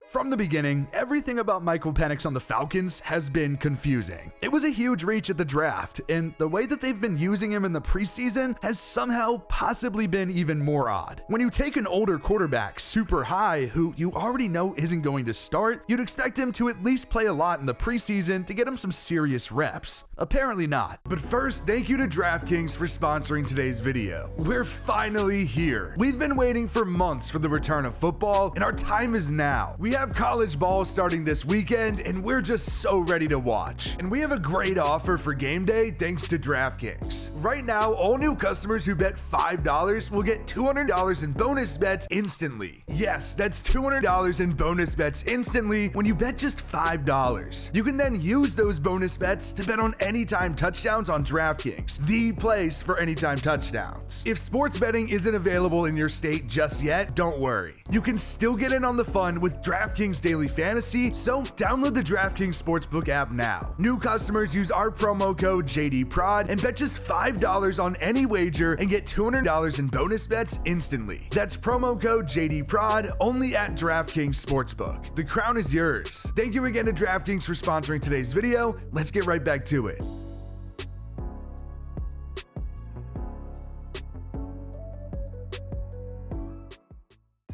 From the beginning, everything about Michael Penix on the Falcons has been confusing. It was a huge reach at the draft, and the way that they've been using him in the preseason has somehow possibly been even more odd. When you take an older quarterback super high who you already know isn't going to start, you'd expect him to at least play a lot in the preseason to get him some serious reps. Apparently not. But first, thank you to DraftKings for sponsoring today's video. We're finally here. We've been waiting for months for the return of football, and our time is now. We have college ball starting this weekend, and we're just so ready to watch. And we have a great offer for game day thanks to DraftKings. Right now, all new customers who bet $5 will get $200 in bonus bets instantly. Yes, that's $200 in bonus bets instantly when you bet just $5. You can then use those bonus bets to bet on anytime touchdowns on DraftKings, the place for anytime touchdowns. If sports betting isn't available in your state just yet, don't worry. You can still get in on the fun with DraftKings Daily Fantasy, so download the DraftKings Sportsbook app now. New customers use our promo code JDPROD and bet just $5 on any wager and get $200 in bonus bets instantly. That's promo code JDPROD only at DraftKings Sportsbook. The crown is yours. Thank you again to DraftKings for sponsoring today's video. Let's get right back to it.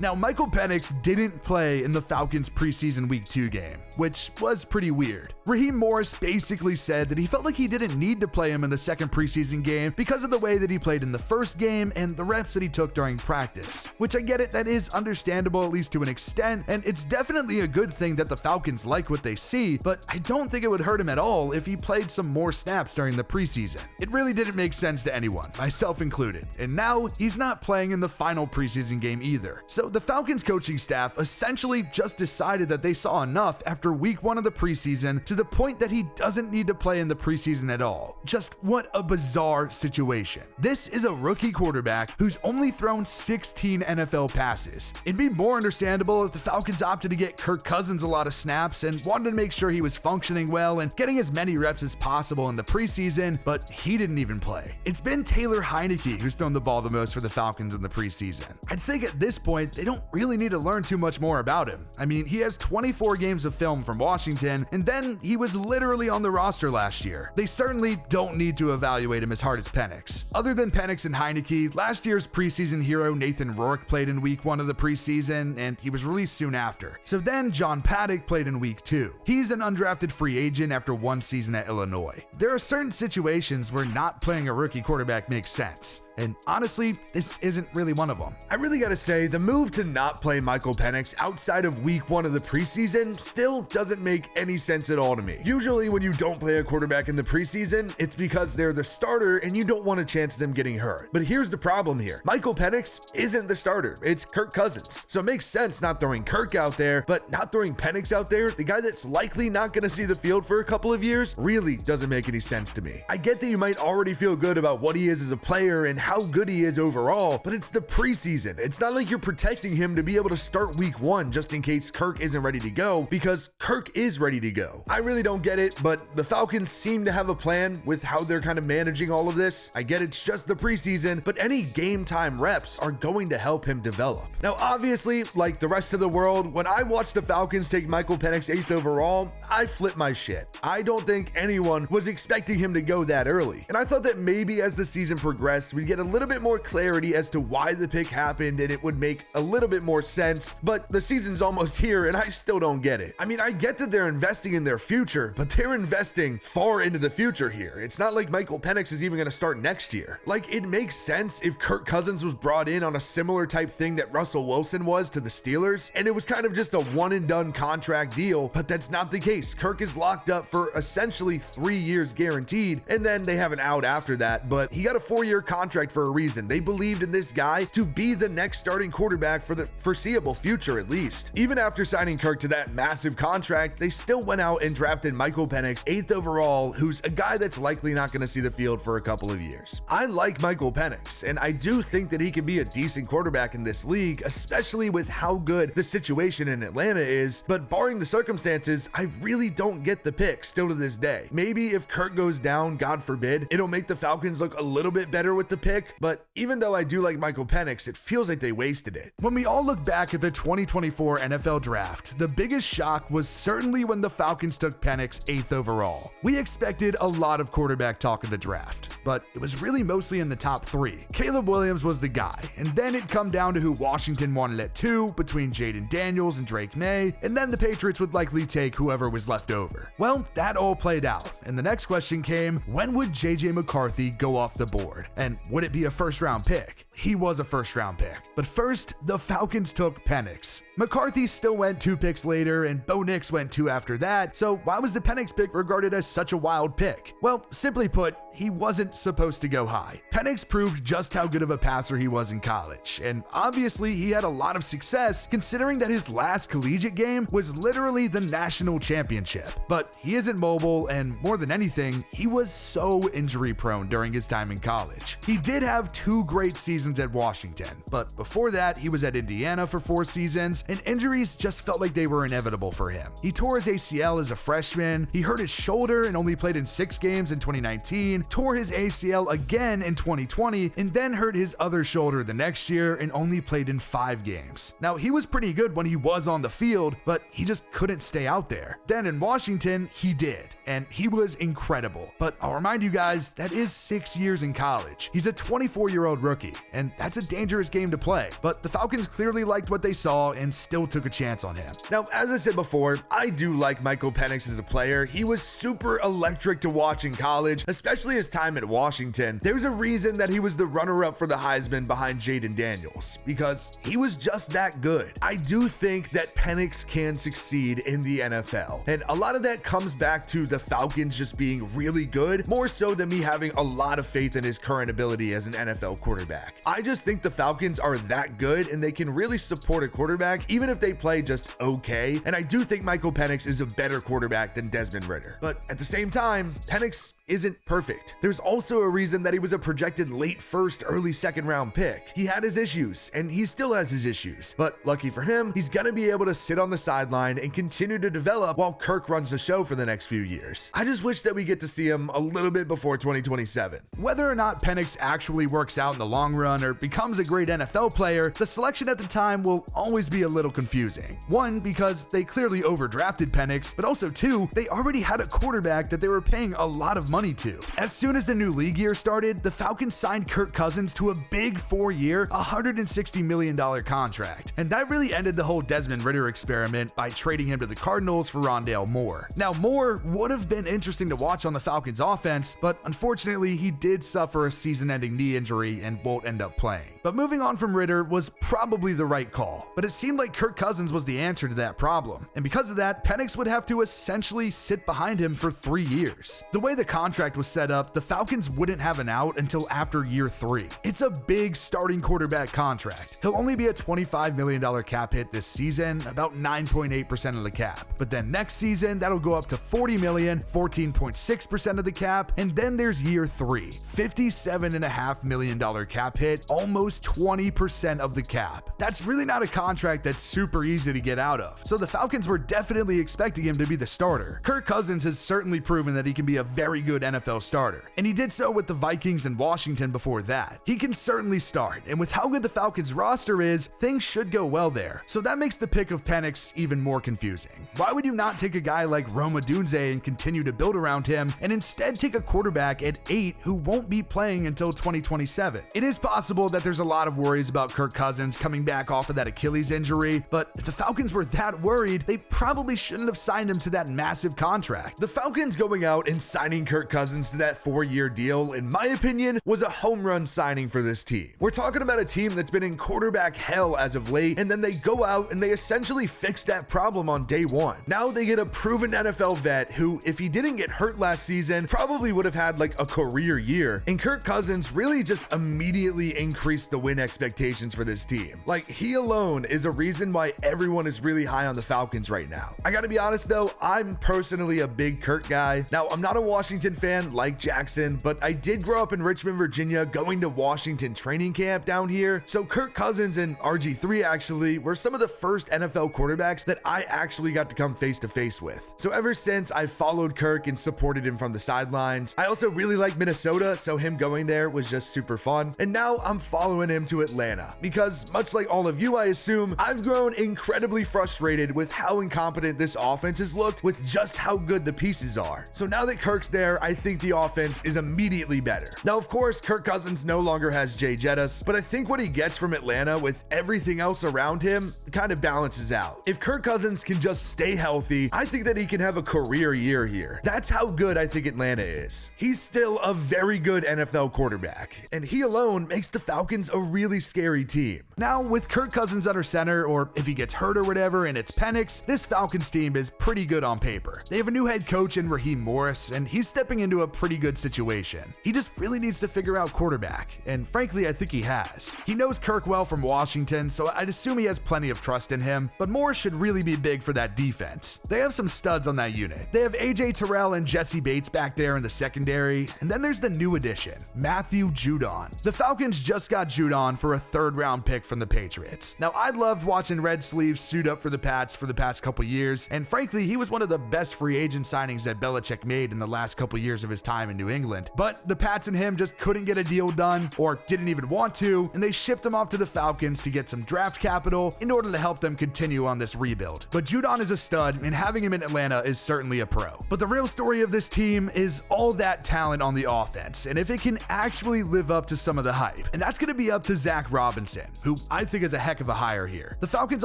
Now, Michael Penix didn't play in the Falcons preseason Week 2 game, which was pretty weird. Raheem Morris basically said that he felt like he didn't need to play him in the second preseason game because of the way that he played in the first game and the reps that he took during practice, which I get it, that is understandable at least to an extent, and it's definitely a good thing that the Falcons like what they see, but I don't think it would hurt him at all if he played some more snaps during the preseason. It really didn't make sense to anyone, myself included, and now he's not playing in the final preseason game either. So the Falcons coaching staff essentially just decided that they saw enough after week 1 of the preseason to the point that he doesn't need to play in the preseason at all. Just what a bizarre situation. This is a rookie quarterback who's only thrown 16 NFL passes. It'd be more understandable if the Falcons opted to get Kirk Cousins a lot of snaps and wanted to make sure he was functioning well and getting as many reps as possible in the preseason, but he didn't even play. It's been Taylor Heineke who's thrown the ball the most for the Falcons in the preseason. I'd think at this point, they don't really need to learn too much more about him. I mean, he has 24 games of film from Washington, and then he was literally on the roster last year. They certainly don't need to evaluate him as hard as Penix. Other than Penix and Heineke, last year's preseason hero Nathan Rourke played in week 1 of the preseason, and he was released soon after. So then John Paddock played in week 2. He's an undrafted free agent after 1 season at Illinois. There are certain situations where not playing a rookie quarterback makes sense. And honestly, this isn't really one of them. I really gotta say, the move to not play Michael Penix outside of week 1 of the preseason still doesn't make any sense at all to me. Usually when you don't play a quarterback in the preseason, it's because they're the starter and you don't want a chance of them getting hurt. But here's the problem here. Michael Penix isn't the starter, it's Kirk Cousins. So it makes sense not throwing Kirk out there, but not throwing Penix out there, the guy that's likely not gonna see the field for a couple of years, really doesn't make any sense to me. I get that you might already feel good about what he is as a player and how good he is overall, but it's the preseason. It's not like you're protecting him to be able to start week 1 just in case Kirk isn't ready to go, because Kirk is ready to go. I really don't get it, but the Falcons seem to have a plan with how they're kind of managing all of this. I get it's just the preseason, but any game time reps are going to help him develop. Now, obviously, like the rest of the world, when I watched the Falcons take Michael Penix 8th overall, I flipped my shit. I don't think anyone was expecting him to go that early. And I thought that maybe as the season progressed, we'd get a little bit more clarity as to why the pick happened and it would make a little bit more sense, but the season's almost here and I still don't get it. I mean, I get that they're investing in their future, but they're investing far into the future here. It's not like Michael Penix is even going to start next year. Like, it makes sense if Kirk Cousins was brought in on a similar type thing that Russell Wilson was to the Steelers, and it was kind of just a one and done contract deal, but that's not the case. Kirk is locked up for essentially 3 years guaranteed, and then they have an out after that, but he got a 4-year contract for a reason. They believed in this guy to be the next starting quarterback for the foreseeable future, at least. Even after signing Kirk to that massive contract, they still went out and drafted Michael Penix 8th overall, who's a guy that's likely not going to see the field for a couple of years. I like Michael Penix, and I do think that he can be a decent quarterback in this league, especially with how good the situation in Atlanta is, but barring the circumstances, I really don't get the pick still to this day. Maybe if Kirk goes down, God forbid, it'll make the Falcons look a little bit better with the pick, pick, but even though I do like Michael Penix, it feels like they wasted it. When we all look back at the 2024 NFL Draft, the biggest shock was certainly when the Falcons took Penix 8th overall. We expected a lot of quarterback talk in the draft, but it was really mostly in the top 3. Caleb Williams was the guy, and then it come down to who Washington wanted at 2 between Jaden Daniels and Drake May, and then the Patriots would likely take whoever was left over. Well, that all played out, and the next question came, when would JJ McCarthy go off the board? And would it be a first-round pick? He was a first-round pick. But first, the Falcons took Penix. McCarthy still went 2 picks later, and Bo Nix went 2 after that, so why was the Penix pick regarded as such a wild pick? Well, simply put, he wasn't supposed to go high. Penix proved just how good of a passer he was in college, and obviously he had a lot of success considering that his last collegiate game was literally the national championship. But he isn't mobile, and more than anything, he was so injury prone during his time in college. He did have 2 great seasons at Washington, but before that he was at Indiana for 4 seasons, and injuries just felt like they were inevitable for him. He tore his ACL as a freshman, he hurt his shoulder and only played in 6 games in 2019, tore his ACL again in 2020, and then hurt his other shoulder the next year and only played in 5 games. Now, he was pretty good when he was on the field, but he just couldn't stay out there. Then in Washington, he did, and he was incredible. But I'll remind you guys, that is 6 years in college. He's a 24-year-old rookie, and that's a dangerous game to play. But the Falcons clearly liked what they saw and still took a chance on him. Now, as I said before, I do like Michael Penix as a player. He was super electric to watch in college, especially his time at Washington. There's a reason that he was the runner-up for the Heisman behind Jaden Daniels, because he was just that good. I do think that Penix can succeed in the NFL, and a lot of that comes back to the Falcons just being really good, more so than me having a lot of faith in his current ability as an NFL quarterback. I just think the Falcons are that good, and they can really support a quarterback even if they play just okay, and I do think Michael Penix is a better quarterback than Desmond Ridder. But at the same time, Penix isn't perfect. There's also a reason that he was a projected late first, early second round pick. He had his issues, and he still has his issues, but lucky for him, he's gonna be able to sit on the sideline and continue to develop while Kirk runs the show for the next few years. I just wish that we get to see him a little bit before 2027. Whether or not Penix actually works out in the long run or becomes a great NFL player, the selection at the time will always be a little confusing. 1, because they clearly overdrafted Penix, but also 2, they already had a quarterback that they were paying a lot of money to. As soon as the new league year started, the Falcons signed Kirk Cousins to a big 4-year, $160 million contract, and that really ended the whole Desmond Ridder experiment by trading him to the Cardinals for Rondale Moore. Now, Moore would have been interesting to watch on the Falcons offense, but unfortunately he did suffer a season-ending knee injury and won't end up playing. But moving on from Ridder was probably the right call, but it seemed like Kirk Cousins was the answer to that problem, and because of that, Penix would have to essentially sit behind him for 3 years. The way the contract was set up, the Falcons wouldn't have an out until after year 3. It's a big starting quarterback contract. He'll only be a $25 million cap hit this season, about 9.8% of the cap. But then next season, that'll go up to $40 million, 14.6% of the cap, and then there's year 3, $57.5 million cap hit, almost 20% of the cap. That's really not a contract that's super easy to get out of, so the Falcons were definitely expecting him to be the starter. Kirk Cousins has certainly proven that he can be a very good NFL starter, and he did so with the Vikings and Washington before that. He can certainly start, and with how good the Falcons roster is, things should go well there. So that makes the pick of Penix even more confusing. Why would you not take a guy like Rome Odunze and continue to build around him, and instead take a quarterback at 8 who won't be playing until 2027? It is possible that there's a lot of worries about Kirk Cousins coming back off of that Achilles injury, but if the Falcons were that worried, they probably shouldn't have signed him to that massive contract. The Falcons going out and signing Kirk Cousins to that 4-year deal, in my opinion, was a home run signing for this team. We're talking about a team that's been in quarterback hell as of late, and then they go out and they essentially fix that problem on day 1. Now they get a proven NFL vet who, if he didn't get hurt last season, probably would have had like a career year, and Kirk Cousins really just immediately increased the win expectations for this team. Like, he alone is a reason why everyone is really high on the Falcons right now. I gotta be honest though, I'm personally a big Kirk guy. Now, I'm not a Washington Washington fan like Jackson, but I did grow up in Richmond, Virginia, going to Washington training camp down here. So Kirk Cousins and RG3 actually were some of the first NFL quarterbacks that I actually got to come face to face with. So ever since, I've followed Kirk and supported him from the sidelines. I also really like Minnesota, so him going there was just super fun. And now I'm following him to Atlanta because, much like all of you, I assume, I've grown incredibly frustrated with how incompetent this offense has looked with just how good the pieces are. So now that Kirk's there, I think the offense is immediately better. Now, of course, Kirk Cousins no longer has Jay Jettis, but I think what he gets from Atlanta with everything else around him kind of balances out. If Kirk Cousins can just stay healthy, I think that he can have a career year here. That's how good I think Atlanta is. He's still a very good NFL quarterback, and he alone makes the Falcons a really scary team. Now, with Kirk Cousins under center, or if he gets hurt or whatever and it's Penix, this Falcons team is pretty good on paper. They have a new head coach in Raheem Morris, and he's stepping into a pretty good situation. He just really needs to figure out quarterback, and frankly, I think he has. He knows Kirk well from Washington, so I'd assume he has plenty of trust in him, but Morris should really be big for that defense. They have some studs on that unit. They have AJ Terrell and Jesse Bates back there in the secondary, and then there's the new addition, Matthew Judon. The Falcons just got Judon for a third-round pick from the Patriots. Now, I loved watching Red Sleeves suit up for the Pats for the past couple years, and frankly, he was one of the best free agent signings that Belichick made in the last couple years of his time in New England. But the Pats and him just couldn't get a deal done, or didn't even want to, and they shipped him off to the Falcons to get some draft capital in order to help them continue on this rebuild. But Judon is a stud, and having him in Atlanta is certainly a pro. But the real story of this team is all that talent on the offense, and if it can actually live up to some of the hype. And that's going to be up to Zach Robinson, who I think is a heck of a hire here. The Falcons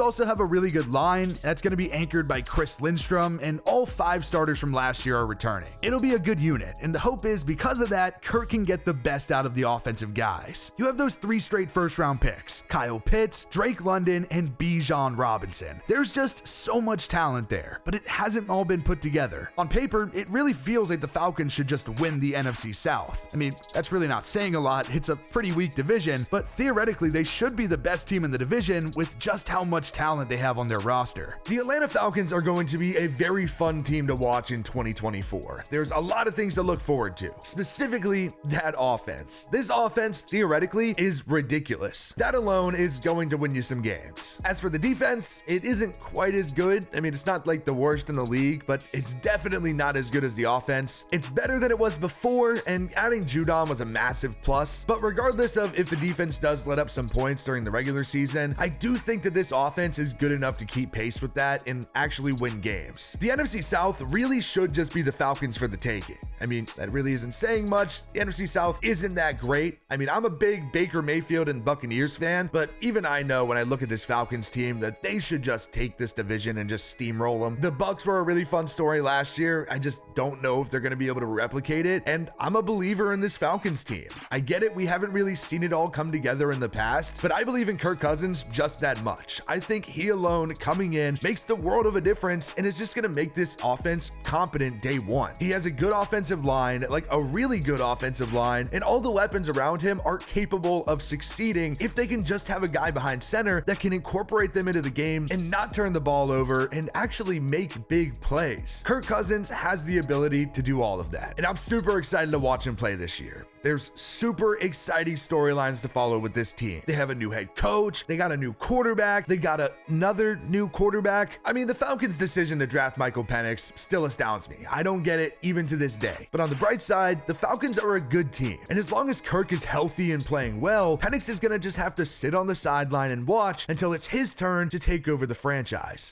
also have a really good line that's going to be anchored by Chris Lindstrom, and all 5 starters from last year are returning. It'll be a good unit, and the hope is because of that, Kirk can get the best out of the offensive guys. You have those 3 straight first-round picks, Kyle Pitts, Drake London, and Bijan Robinson. There's just so much talent there, but it hasn't all been put together. On paper, it really feels like the Falcons should just win the NFC South. I mean, that's really not saying a lot. It's a pretty weak division, but theoretically, they should be the best team in the division with just how much talent they have on their roster. The Atlanta Falcons are going to be a very fun team to watch in 2024. There's a lot of things to look forward to, specifically that offense. This offense, theoretically, is ridiculous. That alone is going to win you some games. As for the defense, it isn't quite as good. I mean, it's not like the worst in the league, but it's definitely not as good as the offense. It's better than it was before, and adding Judon was a massive plus. But regardless of if the defense does let up some points during the regular season, I do think that this offense is good enough to keep pace with that and actually win games. The NFC South really should just be the Falcons for the taking. I mean, that really isn't saying much. The NFC South isn't that great. I mean, I'm a big Baker Mayfield and Buccaneers fan, but even I know when I look at this Falcons team that they should just take this division and just steamroll them. The Bucs were a really fun story last year. I just don't know if they're going to be able to replicate it, and I'm a believer in this Falcons team. I get it, we haven't really seen it all come together in the past, but I believe in Kirk Cousins just that much. I think he alone coming in makes the world of a difference, and it's just going to make this offense competent day one. He has a good offensive line, like a really good offensive line, and all the weapons around him are capable of succeeding if they can just have a guy behind center that can incorporate them into the game and not turn the ball over and actually make big plays. Kirk Cousins has the ability to do all of that, and I'm super excited to watch him play this year. There's super exciting storylines to follow with this team. They have a new head coach, they got a new quarterback, they got another new quarterback. I mean, the Falcons' decision to draft Michael Penix still astounds me. I don't get it even to this day. But on the bright side, the Falcons are a good team. And as long as Kirk is healthy and playing well, Penix is gonna just have to sit on the sideline and watch until it's his turn to take over the franchise.